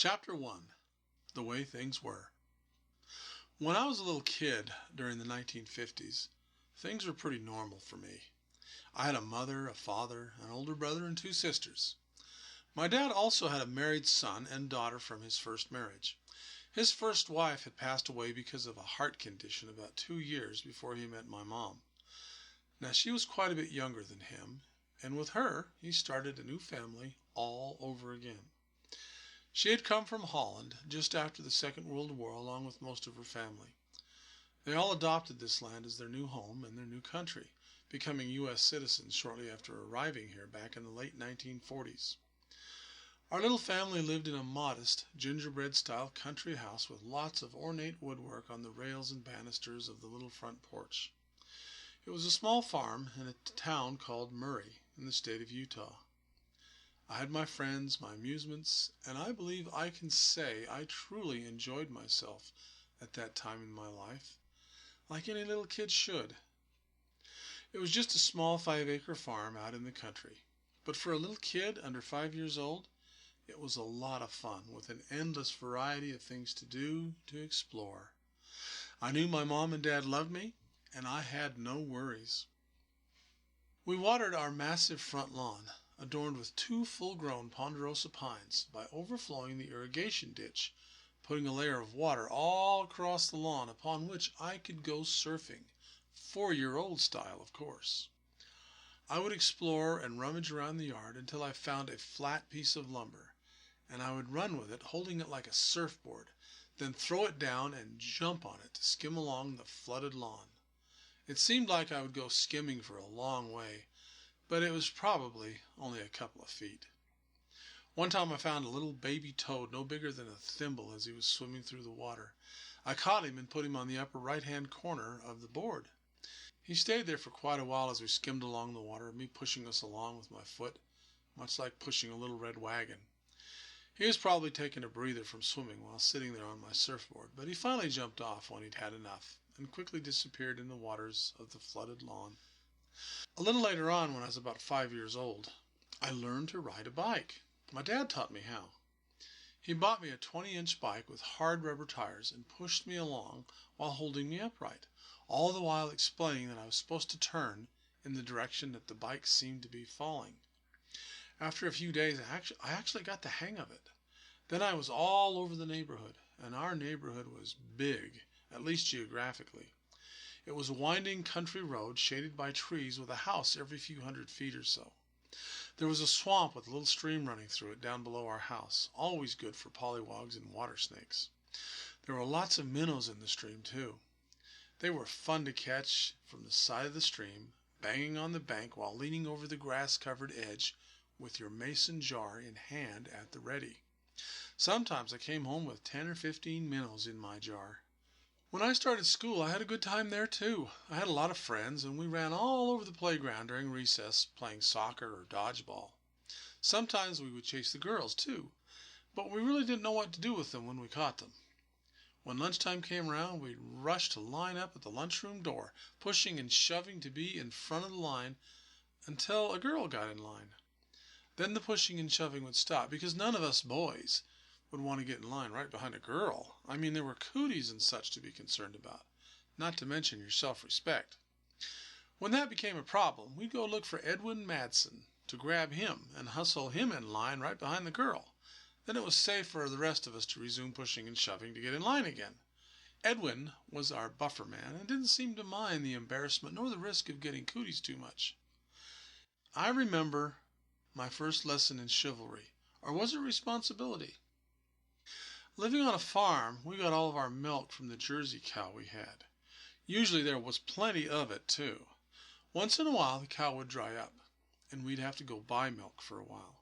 Chapter 1. The Way Things Were. When I was a little kid during the 1950s, things were pretty normal for me. I had a mother, a father, an older brother, and 2 sisters. My dad also had a married son and daughter from his first marriage. His first wife had passed away because of a heart condition about 2 years before he met my mom. Now, she was quite a bit younger than him, and with her, he started a new family all over again. She had come from Holland just after the Second World War along with most of her family. They all adopted this land as their new home and their new country, becoming U.S. citizens shortly after arriving here back in the late 1940s. Our little family lived in a modest, gingerbread-style country house with lots of ornate woodwork on the rails and banisters of the little front porch. It was a small farm in a town called Murray in the state of Utah. I had my friends, my amusements, and I believe I can say I truly enjoyed myself at that time in my life, like any little kid should. It was just a small 5-acre farm out in the country, but for a little kid under 5 years old, it was a lot of fun with an endless variety of things to do, to explore. I knew my mom and dad loved me, and I had no worries. We watered our massive front lawn, adorned with 2 full-grown ponderosa pines, by overflowing the irrigation ditch, putting a layer of water all across the lawn upon which I could go surfing, 4-year-old style, of course. I would explore and rummage around the yard until I found a flat piece of lumber, and I would run with it, holding it like a surfboard, then throw it down and jump on it to skim along the flooded lawn. It seemed like I would go skimming for a long way, but it was probably only a couple of feet. One time I found a little baby toad no bigger than a thimble as he was swimming through the water. I caught him and put him on the upper right-hand corner of the board. He stayed there for quite a while as we skimmed along the water, me pushing us along with my foot, much like pushing a little red wagon. He was probably taking a breather from swimming while sitting there on my surfboard, but he finally jumped off when he'd had enough and quickly disappeared in the waters of the flooded lawn. A little later on, when I was about 5 years old, I learned to ride a bike. My dad taught me how. He bought me a 20-inch bike with hard rubber tires and pushed me along while holding me upright, all the while explaining that I was supposed to turn in the direction that the bike seemed to be falling. After a few days, I actually got the hang of it. Then I was all over the neighborhood, and our neighborhood was big, at least geographically. It was a winding country road shaded by trees with a house every few hundred feet or so. There was a swamp with a little stream running through it down below our house, always good for pollywogs and water snakes. There were lots of minnows in the stream, too. They were fun to catch from the side of the stream, banging on the bank while leaning over the grass-covered edge with your mason jar in hand at the ready. Sometimes I came home with 10 or 15 minnows in my jar. When I started school, I had a good time there, too. I had a lot of friends, and we ran all over the playground during recess playing soccer or dodgeball. Sometimes we would chase the girls, too, but we really didn't know what to do with them when we caught them. When lunchtime came around, we'd rush to line up at the lunchroom door, pushing and shoving to be in front of the line until a girl got in line. Then the pushing and shoving would stop, because none of us boys would want to get in line right behind a girl. I mean, there were cooties and such to be concerned about, not to mention your self-respect. When that became a problem, we'd go look for Edwin Madsen to grab him and hustle him in line right behind the girl. Then it was safe for the rest of us to resume pushing and shoving to get in line again. Edwin was our buffer man and didn't seem to mind the embarrassment nor the risk of getting cooties too much. I remember my first lesson in chivalry, or was it responsibility? Living on a farm, we got all of our milk from the Jersey cow we had. Usually there was plenty of it, too. Once in a while, the cow would dry up, and we'd have to go buy milk for a while.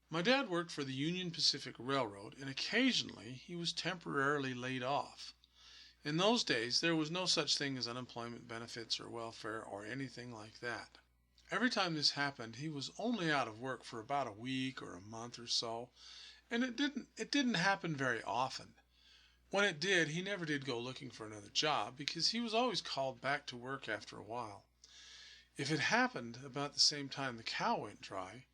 My dad worked for the Union Pacific Railroad, and occasionally he was temporarily laid off. In those days, there was no such thing as unemployment benefits or welfare or anything like that. Every time this happened, he was only out of work for about a week or a month or so, and it didn't happen very often. When it did, he never did go looking for another job because he was always called back to work after a while. If it happened about the same time the cow went dry,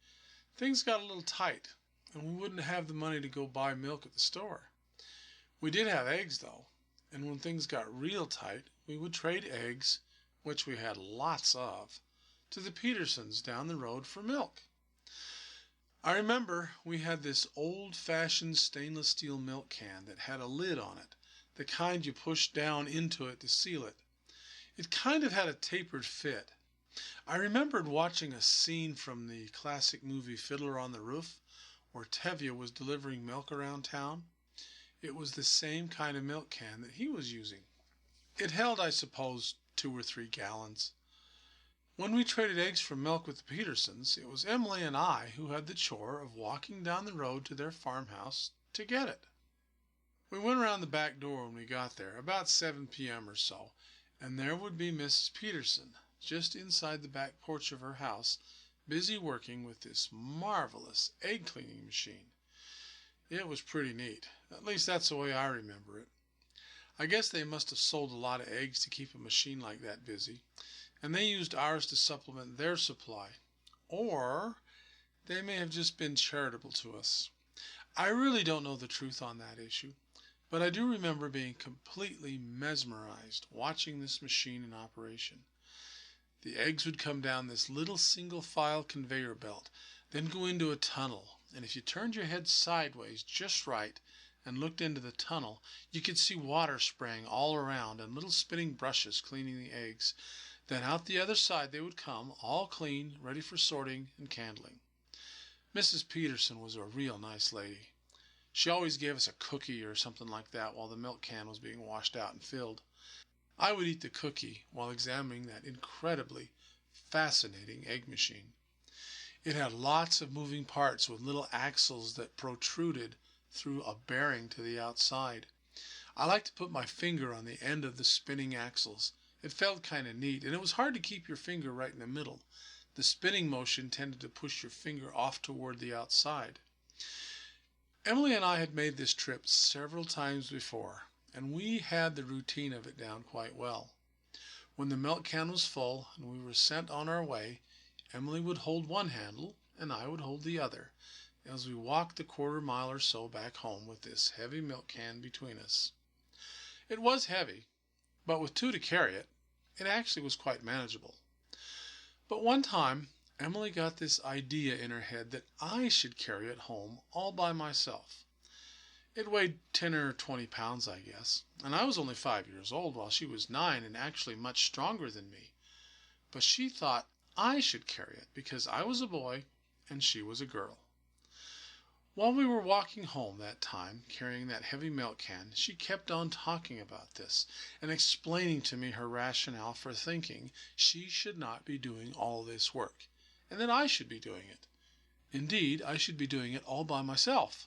things got a little tight, and we wouldn't have the money to go buy milk at the store. We did have eggs, though, and when things got real tight, we would trade eggs, which we had lots of, to the Petersons down the road for milk. I remember we had this old-fashioned stainless steel milk can that had a lid on it, the kind you push down into it to seal it. It kind of had a tapered fit. I remembered watching a scene from the classic movie Fiddler on the Roof, where Tevye was delivering milk around town. It was the same kind of milk can that he was using. It held, I suppose, 2 or 3 gallons. When we traded eggs for milk with the Petersons, it was Emily and I who had the chore of walking down the road to their farmhouse to get it. We went around the back door when we got there, about 7 p.m. or so, and there would be Mrs. Peterson, just inside the back porch of her house, busy working with this marvelous egg cleaning machine. It was pretty neat. At least that's the way I remember it. I guess they must have sold a lot of eggs to keep a machine like that busy, and they used ours to supplement their supply. Or they may have just been charitable to us. I really don't know the truth on that issue, but I do remember being completely mesmerized watching this machine in operation. The eggs would come down this little single-file conveyor belt, then go into a tunnel, and if you turned your head sideways just right and looked into the tunnel, you could see water spraying all around and little spinning brushes cleaning the eggs. Then out the other side they would come, all clean, ready for sorting and candling. Mrs. Peterson was a real nice lady. She always gave us a cookie or something like that while the milk can was being washed out and filled. I would eat the cookie while examining that incredibly fascinating egg machine. It had lots of moving parts with little axles that protruded through a bearing to the outside. I liked to put my finger on the end of the spinning axles. It felt kind of neat, and it was hard to keep your finger right in the middle. The spinning motion tended to push your finger off toward the outside. Emily and I had made this trip several times before, and we had the routine of it down quite well. When the milk can was full and we were sent on our way, Emily would hold one handle and I would hold the other as we walked the quarter-mile or so back home with this heavy milk can between us. It was heavy, but with 2 to carry it, it actually was quite manageable. But one time, Emily got this idea in her head that I should carry it home all by myself. It weighed 10 or 20 pounds, I guess, and I was only 5 years old while she was 9 and actually much stronger than me. But she thought I should carry it because I was a boy and she was a girl. While we were walking home that time, carrying that heavy milk can, she kept on talking about this and explaining to me her rationale for thinking she should not be doing all this work, and that I should be doing it. Indeed, I should be doing it all by myself.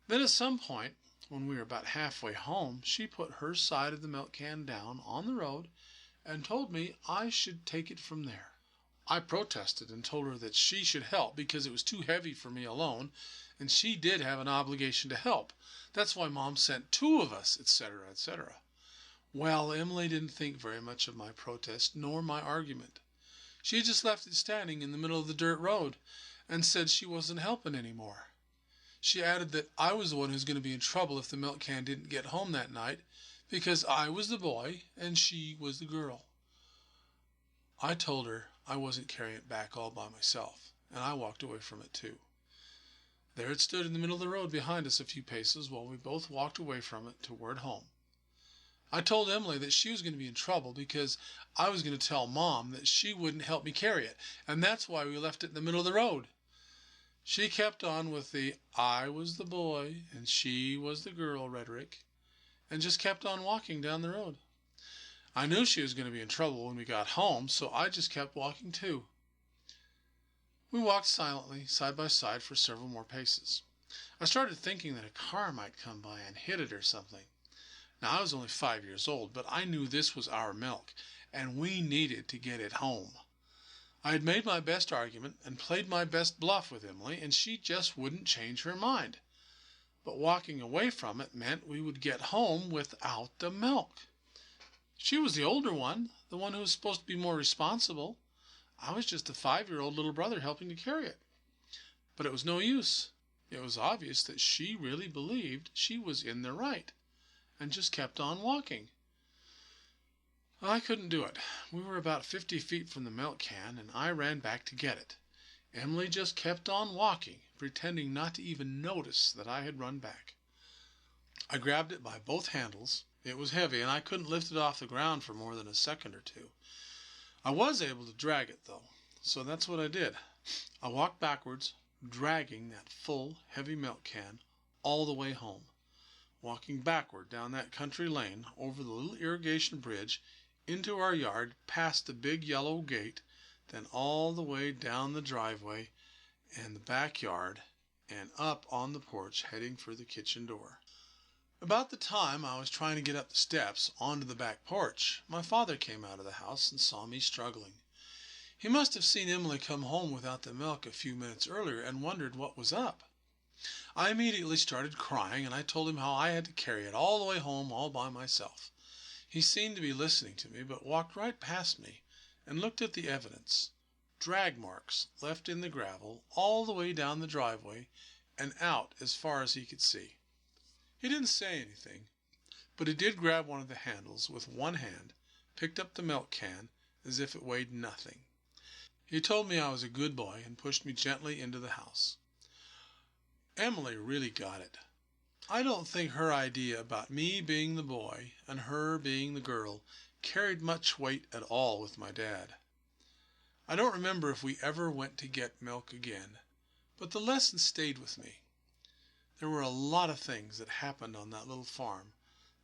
Then at some point, when we were about halfway home, she put her side of the milk can down on the road and told me I should take it from there. I protested and told her that she should help because it was too heavy for me alone, and she did have an obligation to help. That's why Mom sent 2 of us, etc., etc. Well, Emily didn't think very much of my protest nor my argument. She just left it standing in the middle of the dirt road and said she wasn't helping anymore. She added that I was the one who was going to be in trouble if the milk can didn't get home that night because I was the boy and she was the girl. I told her I wasn't carrying it back all by myself, and I walked away from it too. There it stood in the middle of the road behind us a few paces while we both walked away from it toward home. I told Emily that she was going to be in trouble because I was going to tell Mom that she wouldn't help me carry it, and that's why we left it in the middle of the road. She kept on with the I was the boy and she was the girl rhetoric, and just kept on walking down the road. I knew she was going to be in trouble when we got home, so I just kept walking too. We walked silently, side by side, for several more paces. I started thinking that a car might come by and hit it or something. Now, I was only 5 years old, but I knew this was our milk, and we needed to get it home. I had made my best argument and played my best bluff with Emily, and she just wouldn't change her mind. But walking away from it meant we would get home without the milk. She was the older one, the one who was supposed to be more responsible. I was just a 5-year-old little brother helping to carry it. But it was no use. It was obvious that she really believed she was in the right, and just kept on walking. I couldn't do it. We were about 50 feet from the milk can, and I ran back to get it. Emily just kept on walking, pretending not to even notice that I had run back. I grabbed it by both handles. It was heavy, and I couldn't lift it off the ground for more than a second or two. I was able to drag it, though, so that's what I did. I walked backwards, dragging that full, heavy milk can all the way home, walking backward down that country lane, over the little irrigation bridge, into our yard, past the big yellow gate, then all the way down the driveway and the backyard, and up on the porch, heading for the kitchen door. About the time I was trying to get up the steps onto the back porch, my father came out of the house and saw me struggling. He must have seen Emily come home without the milk a few minutes earlier and wondered what was up. I immediately started crying, and I told him how I had to carry it all the way home all by myself. He seemed to be listening to me, but walked right past me and looked at the evidence. Drag marks left in the gravel all the way down the driveway and out as far as he could see. He didn't say anything, but he did grab one of the handles with one hand, picked up the milk can as if it weighed nothing. He told me I was a good boy and pushed me gently into the house. Emily really got it. I don't think her idea about me being the boy and her being the girl carried much weight at all with my dad. I don't remember if we ever went to get milk again, but the lesson stayed with me. There were a lot of things that happened on that little farm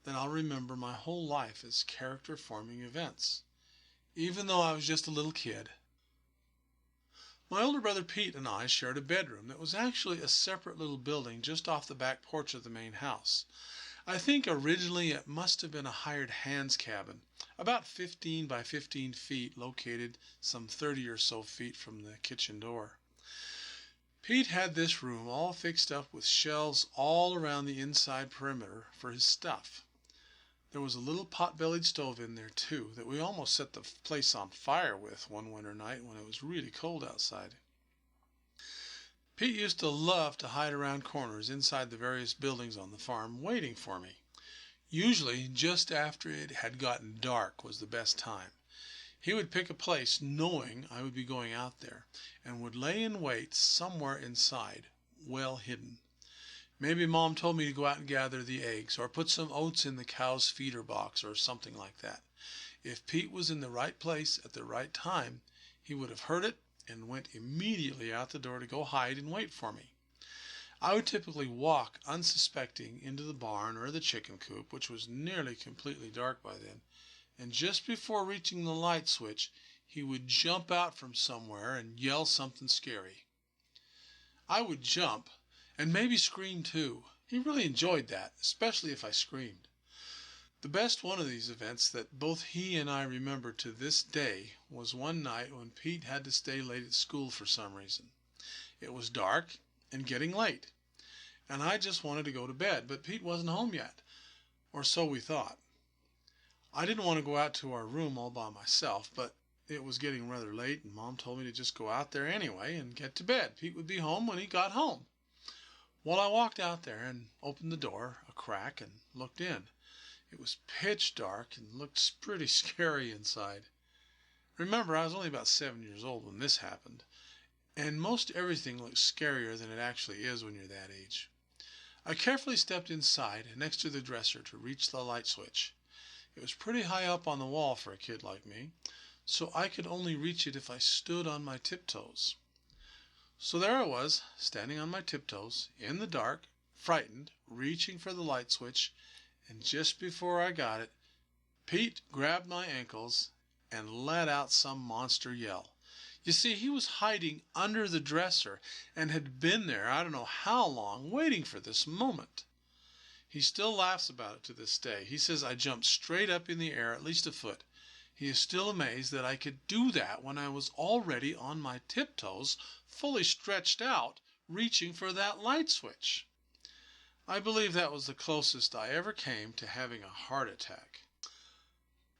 that I'll remember my whole life as character-forming events, even though I was just a little kid. My older brother Pete and I shared a bedroom that was actually a separate little building just off the back porch of the main house. I think originally it must have been a hired hand's cabin, about 15 by 15 feet, located some 30 or so feet from the kitchen door. Pete had this room all fixed up with shelves all around the inside perimeter for his stuff. There was a little pot-bellied stove in there, too, that we almost set the place on fire with one winter night when it was really cold outside. Pete used to love to hide around corners inside the various buildings on the farm, waiting for me. Usually, just after it had gotten dark was the best time. He would pick a place knowing I would be going out there, and would lay in wait somewhere inside, well hidden. Maybe Mom told me to go out and gather the eggs, or put some oats in the cow's feeder box, or something like that. If Pete was in the right place at the right time, he would have heard it and went immediately out the door to go hide and wait for me. I would typically walk unsuspecting into the barn or the chicken coop, which was nearly completely dark by then, and just before reaching the light switch, he would jump out from somewhere and yell something scary. I would jump, and maybe scream too. He really enjoyed that, especially if I screamed. The best one of these events that both he and I remember to this day was one night when Pete had to stay late at school for some reason. It was dark and getting late, and I just wanted to go to bed, but Pete wasn't home yet, or so we thought. I didn't want to go out to our room all by myself, but it was getting rather late, and Mom told me to just go out there anyway and get to bed. Pete would be home when he got home. Well, I walked out there and opened the door a crack and looked in. It was pitch dark and looked pretty scary inside. Remember, I was only about 7 years old when this happened, and most everything looks scarier than it actually is when you're that age. I carefully stepped inside next to the dresser to reach the light switch. It was pretty high up on the wall for a kid like me, so I could only reach it if I stood on my tiptoes. So there I was, standing on my tiptoes, in the dark, frightened, reaching for the light switch, and just before I got it, Pete grabbed my ankles and let out some monster yell. You see, he was hiding under the dresser and had been there I don't know how long, waiting for this moment. He still laughs about it to this day. He says I jumped straight up in the air at least a foot. He is still amazed that I could do that when I was already on my tiptoes, fully stretched out, reaching for that light switch. I believe that was the closest I ever came to having a heart attack.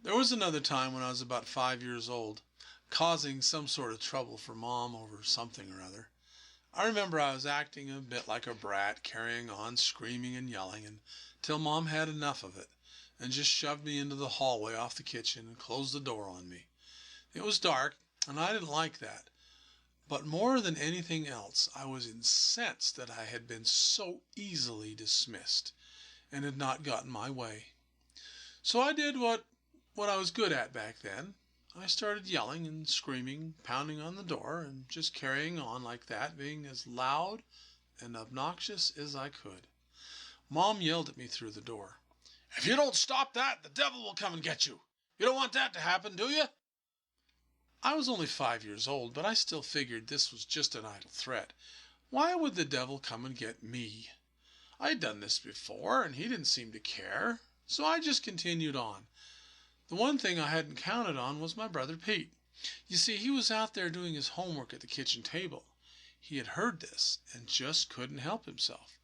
There was another time when I was about 5 years old, causing some sort of trouble for Mom over something or other. I remember I was acting a bit like a brat, carrying on, screaming and yelling, until Mom had enough of it and just shoved me into the hallway off the kitchen and closed the door on me. It was dark, and I didn't like that. But more than anything else, I was incensed that I had been so easily dismissed and had not gotten my way. So I did what I was good at back then. I started yelling and screaming, pounding on the door, and just carrying on like that, being as loud and obnoxious as I could. Mom yelled at me through the door. "If you don't stop that, the devil will come and get you. You don't want that to happen, do you?" I was only 5 years old, but I still figured this was just an idle threat. Why would the devil come and get me? I had done this before, and he didn't seem to care, so I just continued on. The one thing I hadn't counted on was my brother Pete. You see, he was out there doing his homework at the kitchen table. He had heard this and just couldn't help himself.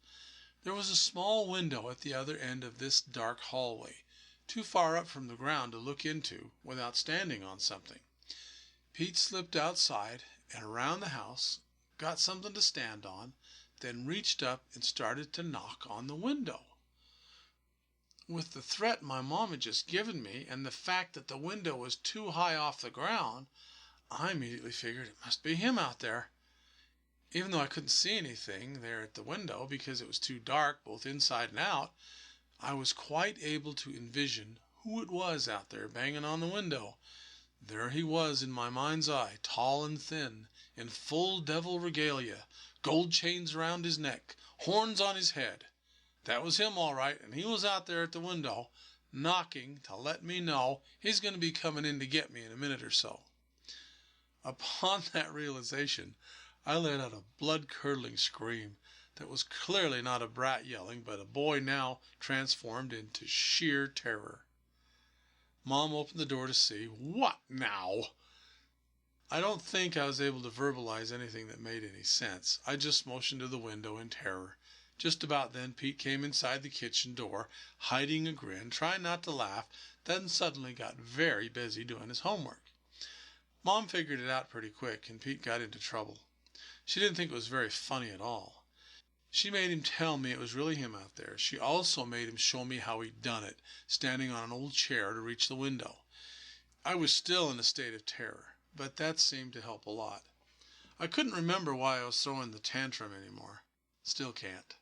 There was a small window at the other end of this dark hallway, too far up from the ground to look into without standing on something. Pete slipped outside and around the house, got something to stand on, then reached up and started to knock on the window. With the threat my mom had just given me and the fact that the window was too high off the ground, I immediately figured it must be him out there. Even though I couldn't see anything there at the window because it was too dark both inside and out, I was quite able to envision who it was out there banging on the window. There he was in my mind's eye, tall and thin, in full devil regalia, gold chains around his neck, horns on his head. That was him all right, and he was out there at the window, knocking to let me know he's going to be coming in to get me in a minute or so. Upon that realization, I let out a blood-curdling scream that was clearly not a brat yelling, but a boy now transformed into sheer terror. Mom opened the door to see. "What now?" I don't think I was able to verbalize anything that made any sense. I just motioned to the window in terror. Just about then Pete came inside the kitchen door, hiding a grin, trying not to laugh, then suddenly got very busy doing his homework. Mom figured it out pretty quick, and Pete got into trouble. She didn't think it was very funny at all. She made him tell me it was really him out there. She also made him show me how he'd done it, standing on an old chair to reach the window. I was still in a state of terror, but that seemed to help a lot. I couldn't remember why I was throwing the tantrum anymore. Still can't.